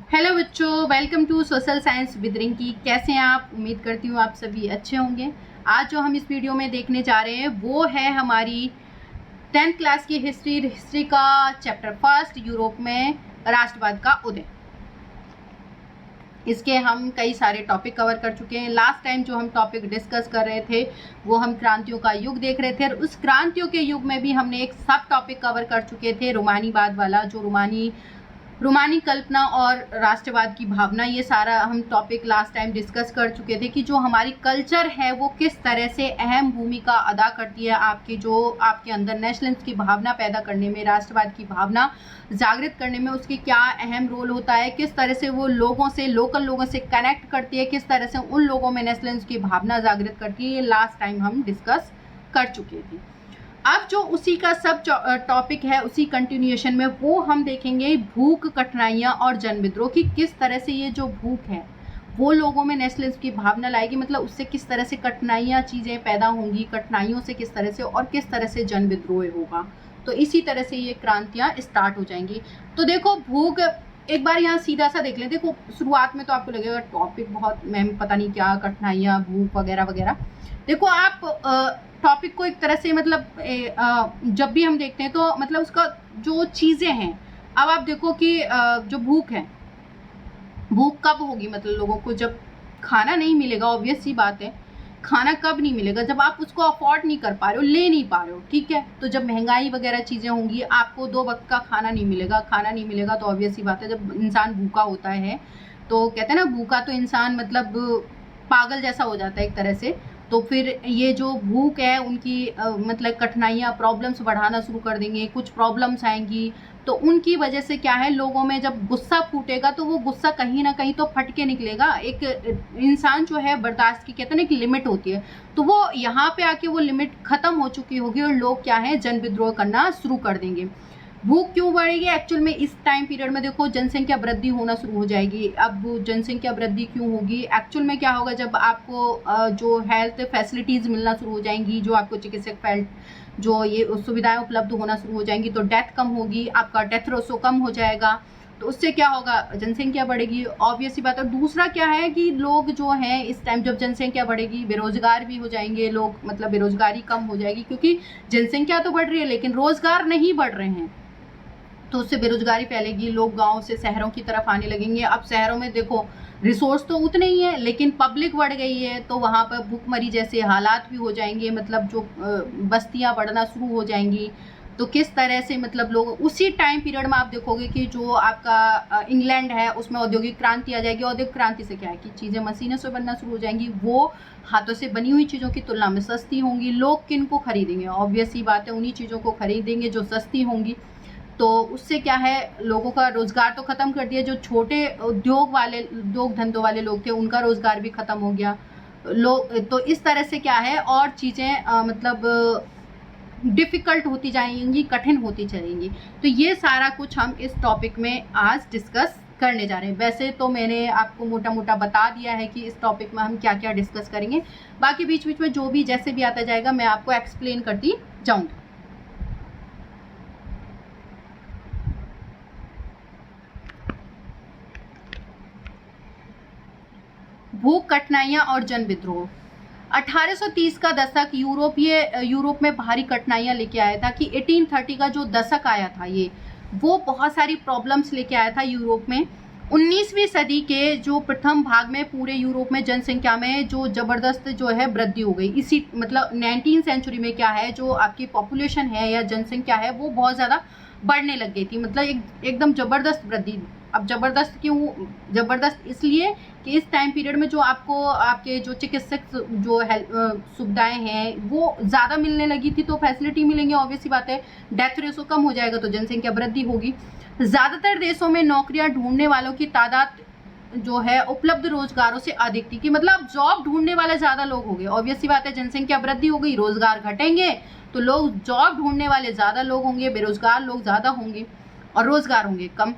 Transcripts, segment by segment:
Hello बच्चों, welcome to social science with Rinki. कैसे हैं आप? उम्मीद करती हूँ आप सभी अच्छे होंगे। आज जो हम इस वीडियो में देखने जा रहे हैं वो है हमारी 10th क्लास की हिस्ट्री का चैप्टर फर्स्ट, यूरोप में राष्ट्रवाद का उदय। इसके हम कई सारे टॉपिक कवर कर चुके हैं। लास्ट टाइम जो हम टॉपिक डिस्कस कर रहे थे वो हम क्रांतियों का युग देख रहे थे, और उस क्रांतियों के युग में भी हमने एक सब टॉपिक कवर कर चुके थे, रोमानीवाद वाला, जो रोमानी कल्पना और राष्ट्रवाद की भावना। ये सारा हम टॉपिक लास्ट टाइम डिस्कस कर चुके थे कि जो हमारी कल्चर है वो किस तरह से अहम भूमिका अदा करती है आपके अंदर नेशनलिज्म की भावना पैदा करने में, राष्ट्रवाद की भावना जागृत करने में उसकी क्या अहम रोल होता है, किस तरह से वो लोकल लोगों से कनेक्ट करती है, किस तरह से उन लोगों में नेशनलिज्म की भावना जागृत करती है। ये लास्ट टाइम हम डिस्कस कर चुके थे। अब जो उसी का सब टॉपिक है, उसी कंटिन्यूएशन में वो हम देखेंगे भूख, कठिनाइयाँ और जन विद्रोह की किस तरह से ये जो भूख है वो लोगों में नेशनलिज्म की भावना लाएगी, मतलब उससे किस तरह से कठिनाइयाँ चीज़ें पैदा होंगी, कठिनाइयों से किस तरह से और किस तरह से जन विद्रोह होगा। तो इसी तरह से ये क्रांतियाँ स्टार्ट हो जाएंगी। तो देखो, भूख एक बार यहाँ सीधा सा देख लें। देखो, शुरुआत में तो आपको लगेगा टॉपिक बहुत मैम पता नहीं क्या, कठिनाइयाँ, भूख वगैरह वगैरह। देखो, आप टॉपिक को एक तरह से मतलब जब भी हम देखते हैं तो मतलब उसका जो चीज़ें हैं, अब आप देखो कि जो भूख है, भूख कब होगी, मतलब लोगों को जब खाना नहीं मिलेगा। ऑब्वियस सी बात है, खाना कब नहीं मिलेगा? जब आप उसको अफोर्ड नहीं कर पा रहे हो, ले नहीं पा रहे हो, ठीक है। तो जब महंगाई वगैरह चीज़ें होंगी, आपको 2 वक्त का खाना नहीं मिलेगा तो ऑब्वियस सी बात है, जब इंसान भूखा होता है तो कहते हैं ना, भूखा तो इंसान मतलब पागल जैसा हो जाता है एक तरह से। तो फिर ये जो भूख है उनकी मतलब कठिनाइयाँ, प्रॉब्लम्स बढ़ाना शुरू कर देंगे, कुछ प्रॉब्लम्स आएंगी। तो उनकी वजह से क्या है, लोगों में जब गुस्सा फूटेगा तो वो गुस्सा कहीं ना कहीं तो फट के निकलेगा। एक इंसान जो है बर्दाश्त की, कहते हैं ना, एक लिमिट होती है, तो वो यहाँ पे आके वो लिमिट खत्म हो चुकी होगी और लोग क्या है, जन विद्रोह करना शुरू कर देंगे। भूख क्यों बढ़ेगी? एक्चुअल में इस टाइम पीरियड में देखो जनसंख्या वृद्धि होना शुरू हो जाएगी। अब जनसंख्या वृद्धि क्यों होगी? एक्चुअल में क्या होगा, जब आपको जो हेल्थ फैसिलिटीज़ मिलना शुरू हो जाएंगी, जो आपको चिकित्सक जो ये सुविधाएं उपलब्ध होना शुरू हो जाएंगी, तो डेथ कम होगी, आपका डेथ रेशो कम हो जाएगा। तो उससे क्या होगा, जनसंख्या बढ़ेगी, ऑब्वियस सी बात है। और दूसरा क्या है कि लोग जो हैं इस टाइम जब जनसंख्या बढ़ेगी, बेरोजगार भी हो जाएंगे लोग, मतलब बेरोजगारी कम हो जाएगी, क्योंकि जनसंख्या तो बढ़ रही है लेकिन रोजगार नहीं बढ़ रहे हैं, तो उससे बेरोजगारी फैलेगी, लोग गांव से शहरों की तरफ आने लगेंगे। अब शहरों में देखो रिसोर्स तो उतने ही है लेकिन पब्लिक बढ़ गई है, तो वहाँ पर भूखमरी जैसे हालात भी हो जाएंगे, मतलब जो बस्तियाँ बढ़ना शुरू हो जाएंगी। तो किस तरह से मतलब लोग उसी टाइम पीरियड में आप देखोगे कि जो आपका इंग्लैंड है उसमें औद्योगिक क्रांति आ जाएगी। औद्योगिक क्रांति से क्या है कि चीज़ें मशीनों से बनना शुरू हो जाएंगी, वो हाथों से बनी हुई चीज़ों की तुलना में सस्ती होंगी। लोग किन को खरीदेंगे? ऑब्वियस ही बात है, उन्हीं चीज़ों को खरीदेंगे जो सस्ती होंगी। तो उससे क्या है, लोगों का रोजगार तो खत्म कर दिया, जो छोटे उद्योग धंधों वाले लोग थे उनका रोजगार भी खत्म हो गया। लोग तो इस तरह से क्या है, और चीज़ें मतलब डिफ़िकल्ट होती जाएंगी, कठिन होती चलेंगी। तो ये सारा कुछ हम इस टॉपिक में आज डिस्कस करने जा रहे हैं। वैसे तो मैंने आपको मोटा मोटा बता दिया है कि इस टॉपिक में हम क्या क्या डिस्कस करेंगे, बाकी बीच बीच में जो भी जैसे भी आता जाएगा मैं आपको एक्सप्लेन करती जाऊँगी। भूख, कठिनाइयाँ और जन विद्रोह। 1830 का दशक यूरोप में भारी कठिनाइयाँ लेके आया था। कि 1830 का जो दशक आया था वो बहुत सारी प्रॉब्लम्स लेके आया था यूरोप में। 19वीं सदी के जो प्रथम भाग में पूरे यूरोप में जनसंख्या में जो जबरदस्त जो है वृद्धि हो गई। इसी मतलब 19th सेंचुरी में क्या है, जो आपकी पॉपुलेशन है या जनसंख्या है वो बहुत ज़्यादा बढ़ने लग गई थी, मतलब एकदम जबरदस्त वृद्धि। अब जबरदस्त क्यों? जबरदस्त इसलिए कि इस टाइम पीरियड में जो आपके जो चिकित्सक जो सुविधाएं हैं वो ज़्यादा मिलने लगी थी, तो फैसिलिटी मिलेंगे, ऑब्वियस सी बात है। डेथ रेशो कम हो जाएगा तो जनसंख्या वृद्धि होगी। ज़्यादातर देशों में नौकरियां ढूंढने वालों की तादाद जो है उपलब्ध रोजगारों से अधिक थी, कि मतलब जॉब ढूंढने वाले ज़्यादा लोग हो गए। ऑब्वियस सी बात है, जनसंख्या वृद्धि हो गई, रोजगार घटेंगे तो लोग जॉब ढूंढने वाले ज़्यादा लोग होंगे, बेरोजगार लोग ज़्यादा होंगे और रोजगार होंगे कम।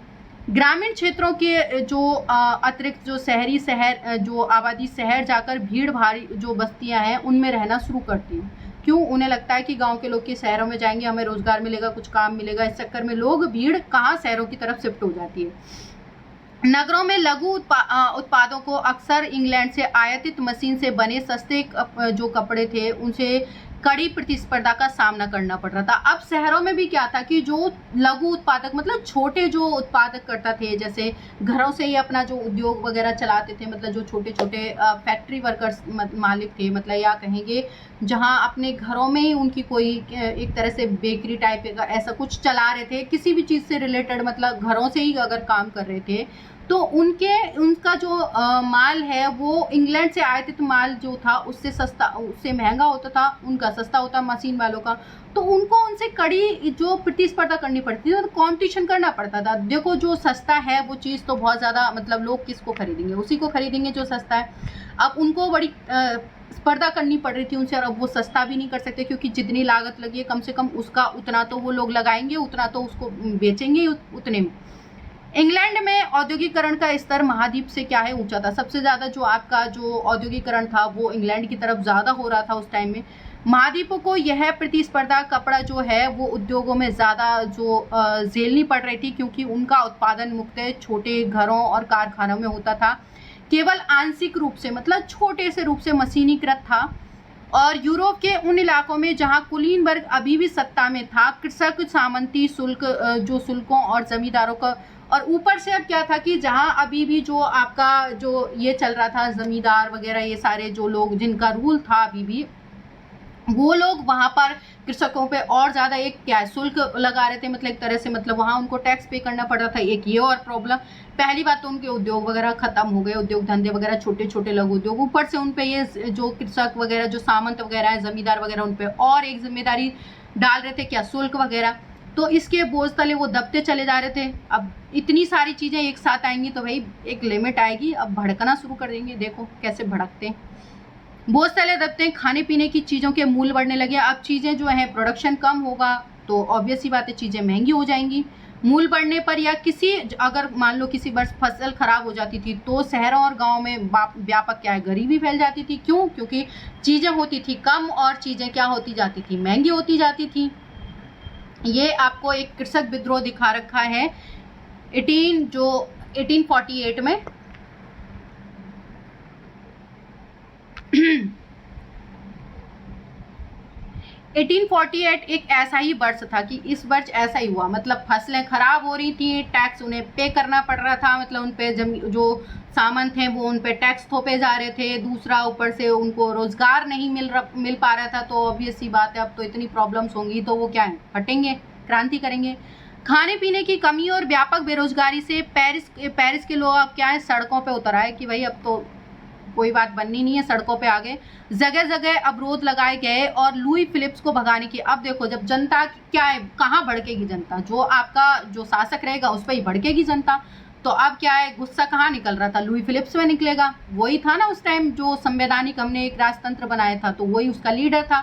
ग्रामीण क्षेत्रों के जो अतिरिक्त जो शहर जो आबादी शहर जाकर भीड़ भारी जो बस्तियां हैं उनमें रहना शुरू करती हैं। क्यों? उन्हें लगता है कि गांव के लोग के शहरों में जाएंगे, हमें रोजगार मिलेगा, कुछ काम मिलेगा। इस चक्कर में लोग भीड़ कहाँ शहरों की तरफ शिफ्ट हो जाती है। नगरों में लघु उत्पादों को अक्सर इंग्लैंड से आयातित मशीन से बने सस्ते जो कपड़े थे उनसे कड़ी प्रतिस्पर्धा का सामना करना पड़ रहा था। अब शहरों में भी क्या था कि जो लघु उत्पादक मतलब छोटे जो उत्पादक करता थे, जैसे घरों से ही अपना जो उद्योग वगैरह चलाते थे, मतलब जो छोटे छोटे फैक्ट्री वर्कर्स मालिक थे, मतलब या कहेंगे जहां अपने घरों में ही उनकी कोई एक तरह से बेकरी टाइप का ऐसा कुछ चला रहे थे, किसी भी चीज़ से रिलेटेड, मतलब घरों से ही अगर काम कर रहे थे, तो उनका जो माल है वो इंग्लैंड से आयातित माल जो था उससे सस्ता, उससे महंगा होता था, उनका सस्ता होता मशीन वालों का। तो उनको उनसे कड़ी जो प्रतिस्पर्धा करनी पड़ती थी, तो कंपटीशन करना पड़ता था। देखो जो सस्ता है वो चीज़ तो बहुत ज़्यादा, मतलब लोग किसको खरीदेंगे, उसी को खरीदेंगे जो सस्ता है। अब उनको बड़ी स्पर्धा करनी पड़ रही थी उनसे, और अब वो सस्ता भी नहीं कर सकते क्योंकि जितनी लागत लगी है कम से कम उसका उतना तो वो लोग लगाएंगे, उतना तो उसको बेचेंगे उतने में। इंग्लैंड में औद्योगिकरण का स्तर महाद्वीप से क्या है ऊंचा था। सबसे ज़्यादा जो आपका जो औद्योगिकरण था वो इंग्लैंड की तरफ ज़्यादा हो रहा था उस टाइम में। महाद्वीपों को यह प्रतिस्पर्धा कपड़ा जो है वो उद्योगों में ज़्यादा जो झेलनी पड़ रही थी, क्योंकि उनका उत्पादन मुख्यतः छोटे घरों और कारखानों में होता था, केवल आंशिक रूप से, मतलब छोटे से रूप से मशीनीकृत था। और यूरोप के उन इलाकों में जहां कुलीन वर्ग अभी भी सत्ता में था, कृषक सामंती शुल्क जो शुल्कों और जमींदारों का, और ऊपर से अब क्या था कि जहां अभी भी जो आपका जो ये चल रहा था जमींदार वगैरह, ये सारे जो लोग जिनका रूल था अभी भी, वो लोग वहां पर कृषकों पे और ज्यादा एक क्या शुल्क लगा रहे थे, मतलब एक तरह से, मतलब वहां उनको टैक्स पे करना पड़ रहा था। एक ये और प्रॉब्लम, पहली बात तो उनके उद्योग वगैरह खत्म हो गए, उद्योग धंधे वगैरह छोटे छोटे लघु उद्योग, ऊपर से उनपे ये जो कृषक वगैरह जो सामंत वगैरह है, जमींदार वगैरह, उनपे और एक जिम्मेदारी डाल रहे थे, क्या शुल्क वगैरह। तो इसके बोझ तले वो दबते चले जा रहे थे। अब इतनी सारी चीजें एक साथ आएंगी तो भाई एक लिमिट आएगी, अब भड़कना शुरू कर देंगे, देखो कैसे भड़कते हैं। बोझ तले दबते हैं, खाने पीने की चीज़ों के मूल्य बढ़ने लगे। अब चीज़ें जो है प्रोडक्शन कम होगा तो ऑब्वियस ही बात है चीज़ें महंगी हो जाएंगी। मूल्य बढ़ने पर या किसी अगर मान लो किसी वर्ष फसल खराब हो जाती थी तो शहरों और गांव में व्यापक क्या है गरीबी फैल जाती थी। क्यों? क्योंकि चीज़ें होती थी कम और चीज़ें क्या होती जाती थी, महंगी होती जाती थी। ये आपको एक कृषक विद्रोह दिखा रखा है 1848 में। 1848 एक ऐसा ही वर्ष था कि इस वर्ष ऐसा ही हुआ, मतलब फसलें खराब हो रही थी, टैक्स उन्हें पे करना पड़ रहा था, मतलब उन पे जो सामंत हैं वो उन पे टैक्स थोपे जा रहे थे। दूसरा ऊपर से उनको रोजगार नहीं मिल पा रहा था, तो ऑब्वियस सी बात है अब तो इतनी प्रॉब्लम्स होंगी तो वो क्या है हटेंगे, क्रांति करेंगे। खाने पीने की कमी और व्यापक बेरोजगारी से पेरिस के लोग अब क्या है सड़कों पे उतर आए कि भाई अब तो कोई बात बननी नहीं है, सड़कों पे आ गए। जगह जगह अवरोध लगाए गए और लुई फिलिप्स को भगाने की। अब देखो जब जनता क्या है कहाँ भड़केगी जनता, जो आपका जो शासक रहेगा उस पर ही भड़केगी जनता। तो अब क्या है गुस्सा कहाँ निकल रहा था, लुई फिलिप्स में निकलेगा। वही था ना उस टाइम जो संवैधानिक हमने एक राजतंत्र बनाया था, तो वही उसका लीडर था।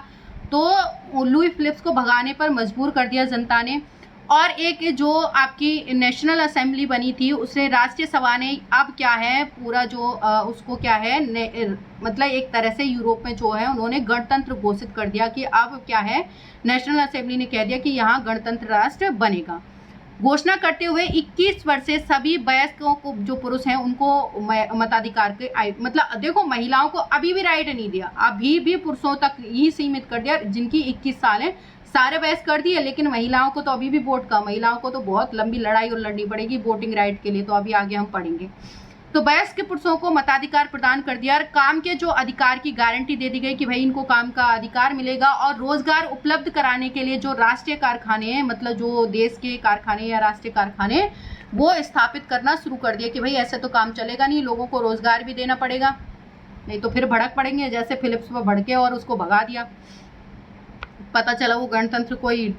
तो लुई फिलिप्स को भगाने पर मजबूर कर दिया जनता ने। और एक जो आपकी नेशनल असेंबली बनी थी उसने राष्ट्रीय सभा ने अब क्या है पूरा जो उसको क्या है मतलब एक तरह से यूरोप में जो है उन्होंने गणतंत्र घोषित कर दिया कि अब क्या है नेशनल असेंबली ने कह दिया कि यहाँ गणतंत्र राष्ट्र बनेगा। घोषणा करते हुए 21 वर्ष से सभी वयस्कों को जो पुरुष हैं उनको मताधिकार के मतलब देखो महिलाओं को अभी भी राइट नहीं दिया, अभी भी पुरुषों तक ही सीमित कर दिया जिनकी 21 साल है, सारे वयस्क कर दिए, लेकिन महिलाओं को तो अभी भी वोट का, महिलाओं को तो बहुत लंबी लड़ाई और लड़नी पड़ेगी वोटिंग राइट के लिए, तो अभी आगे हम पढ़ेंगे। तो वयस्क पुरुषों को मताधिकार प्रदान कर दिया और काम के जो अधिकार की गारंटी दे दी गई कि भाई इनको काम का अधिकार मिलेगा। और रोजगार उपलब्ध कराने के लिए जो राष्ट्रीय कारखाने हैं, मतलब जो देश के कारखाने या राष्ट्रीय कारखाने वो स्थापित करना शुरू कर दिया कि भाई ऐसे तो काम चलेगा नहीं, लोगों को रोजगार भी देना पड़ेगा, नहीं तो फिर भड़क पड़ेंगे। जैसे फिलिप्स पर भड़के और उसको भगा दिया, पता चला वो गणतंत्र को ही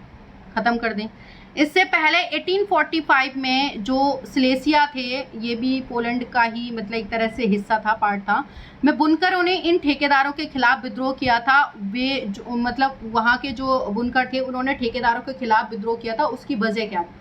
खत्म कर दें। इससे पहले 1845 में जो सिलेसिया थे ये भी पोलैंड का ही मतलब एक तरह से हिस्सा था, पार्ट था, में बुनकरों ने इन ठेकेदारों के खिलाफ विद्रोह किया था। वे जो मतलब वहाँ के जो बुनकर थे उन्होंने ठेकेदारों के खिलाफ विद्रोह किया था। उसकी वजह क्या थी?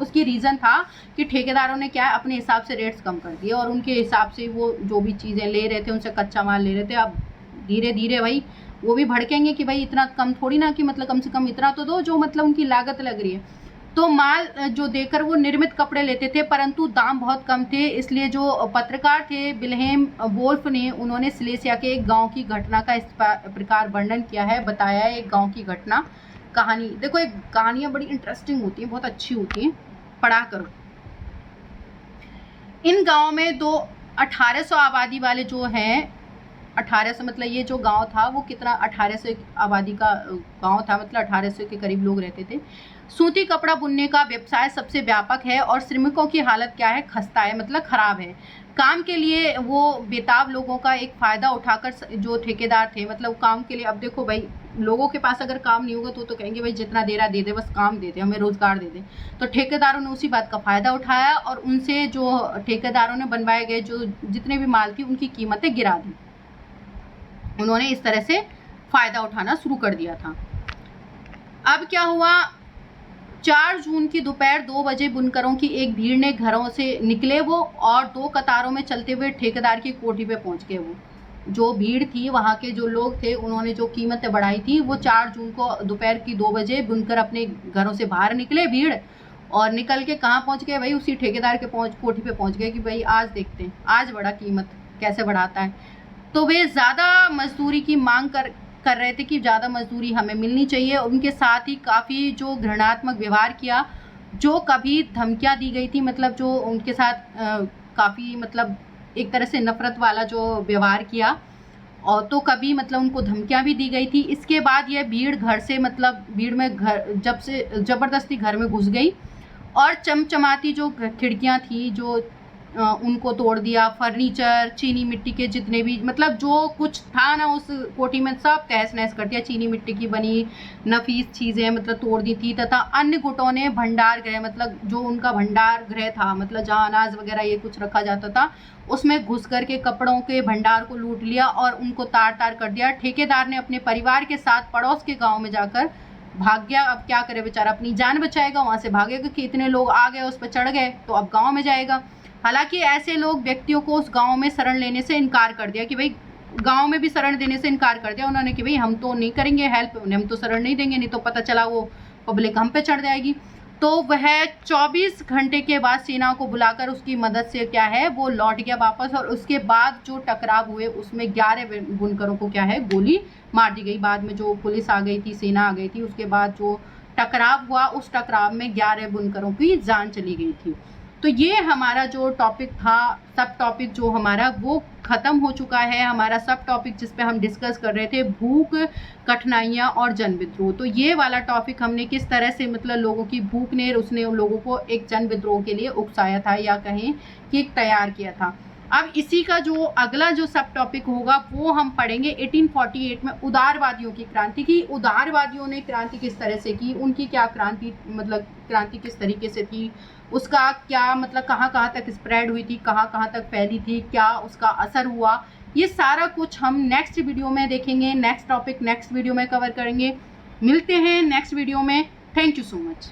उसकी रीज़न था कि ठेकेदारों ने क्या अपने हिसाब से रेट्स कम कर दिए और उनके हिसाब से वो जो भी चीज़ें ले रहे थे उनसे कच्चा माल ले रहे थे। अब धीरे धीरे भाई वो भी भड़केंगे कि भाई इतना कम थोड़ी ना, कि मतलब कम से कम इतना तो दो जो मतलब उनकी लागत लग रही है। तो माल जो देकर वो निर्मित कपड़े लेते थे, परंतु दाम बहुत कम थे। इसलिए जो पत्रकार थे विल्हेम वोल्फ ने, उन्होंने सिलेसिया के एक गांव की घटना का इस प्रकार वर्णन किया है, बताया है एक गांव की घटना कहानी। देखो, एक कहानियां बड़ी इंटरेस्टिंग होती हैं, बहुत अच्छी होती हैं, पढ़ा करो। इन गाँव में 1800 आबादी वाले जो हैं, 1800 मतलब ये जो गांव था वो कितना, 1800 आबादी का गांव था, मतलब 1800 के करीब लोग रहते थे। सूती कपड़ा बुनने का व्यवसाय सबसे व्यापक है और श्रमिकों की हालत क्या है, खस्ता है, मतलब खराब है। काम के लिए वो बेताब लोगों का एक फ़ायदा उठाकर जो ठेकेदार थे, मतलब काम के लिए, अब देखो भाई लोगों के पास अगर काम नहीं होगा तो कहेंगे भाई जितना दे रहा दे दे, बस काम दे दे, हमें रोज़गार दे दे। तो ठेकेदारों ने उसी बात का फ़ायदा उठाया और उनसे जो ठेकेदारों ने बनवाए गए जो जितने भी माल थी उनकी कीमतें गिरा दी। उन्होंने इस तरह से फ़ायदा उठाना शुरू कर दिया था। अब क्या हुआ, 4 जून की दोपहर 2 बजे बुनकरों की एक भीड़ ने घरों से निकले वो और 2 कतारों में चलते हुए ठेकेदार की कोठी पे पहुंच गए। वो जो भीड़ थी, वहाँ के जो लोग थे, उन्होंने जो कीमतें बढ़ाई थी, वो 4 जून को दोपहर की 2 बजे बुनकर अपने घरों से बाहर निकले भीड़, और निकल के कहाँ पहुँच गए भाई, उसी ठेकेदार के कोठी पे पहुँच गए कि भाई आज देखते हैं आज बड़ा कीमत कैसे बढ़ाता है। तो वे ज़्यादा मजदूरी की मांग कर रहे थे कि ज़्यादा मजदूरी हमें मिलनी चाहिए। उनके साथ ही काफ़ी जो घृणात्मक व्यवहार किया, जो कभी धमकियाँ दी गई थी, मतलब जो उनके साथ काफ़ी मतलब एक तरह से नफ़रत वाला जो व्यवहार किया, और तो कभी मतलब उनको धमकियाँ भी दी गई थी। इसके बाद यह भीड़ घर से, मतलब भीड़ में घर जब से ज़बरदस्ती घर में घुस गई और चमचमाती जो खिड़कियाँ थी जो उनको तोड़ दिया। फर्नीचर, चीनी मिट्टी के जितने भी, मतलब जो कुछ था ना उस कोठी में, सब तहस नहस कर दिया। चीनी मिट्टी की बनी नफीस चीज़ें मतलब तोड़ दी थी, तथा अन्य गुटों ने भंडार गृह, मतलब जो उनका भंडार गृह था, मतलब जहाँ अनाज वगैरह ये कुछ रखा जाता था, उसमें घुस करके कपड़ों के भंडार को लूट लिया और उनको तार तार कर दिया। ठेकेदार ने अपने परिवार के साथ पड़ोस के गाँव में जाकर भाग गया। अब क्या करे बेचारा, अपनी जान बचाएगा, वहाँ से भागेगा कि इतने लोग आ गए, उस पर चढ़ गए तो अब गाँव में जाएगा। हालांकि ऐसे लोग व्यक्तियों को उस गांव में शरण लेने से इनकार कर दिया कि भाई, गांव में भी शरण देने से इनकार कर दिया उन्होंने कि भाई हम तो नहीं करेंगे हेल्प, हम तो शरण नहीं देंगे, नहीं तो पता चला वो पब्लिक हम पे चढ़ जाएगी। तो वह 24 घंटे के बाद सेना को बुलाकर उसकी मदद से क्या है वो लौट गया वापस, और उसके बाद जो टकराव हुए उसमें 11 बुनकरों को क्या है गोली मार दी गई। बाद में जो पुलिस आ गई थी, सेना आ गई थी, उसके बाद जो टकराव हुआ उस टकराव में 11 बुनकरों की जान चली गई थी। तो ये हमारा जो टॉपिक था, सब टॉपिक जो हमारा वो ख़त्म हो चुका है। हमारा सब टॉपिक जिस पे हम डिस्कस कर रहे थे, भूख, कठिनाइयाँ और जन विद्रोह, तो ये वाला टॉपिक हमने किस तरह से, मतलब लोगों की भूख ने उसने उन लोगों को एक जन विद्रोह के लिए उकसाया था, या कहें कि तैयार किया था। अब इसी का जो अगला जो सब टॉपिक होगा वो हम पढ़ेंगे 1848 में उदारवादियों की क्रांति की। उदारवादियों ने क्रांति किस तरह से की, उनकी क्या क्रांति, मतलब क्रांति किस तरीके से थी, उसका क्या मतलब कहाँ कहाँ तक स्प्रेड हुई थी, कहाँ कहाँ तक फैली थी, क्या उसका असर हुआ, ये सारा कुछ हम नेक्स्ट वीडियो में देखेंगे। नेक्स्ट टॉपिक नेक्स्ट वीडियो में कवर करेंगे। मिलते हैं नेक्स्ट वीडियो में। Thank you so much.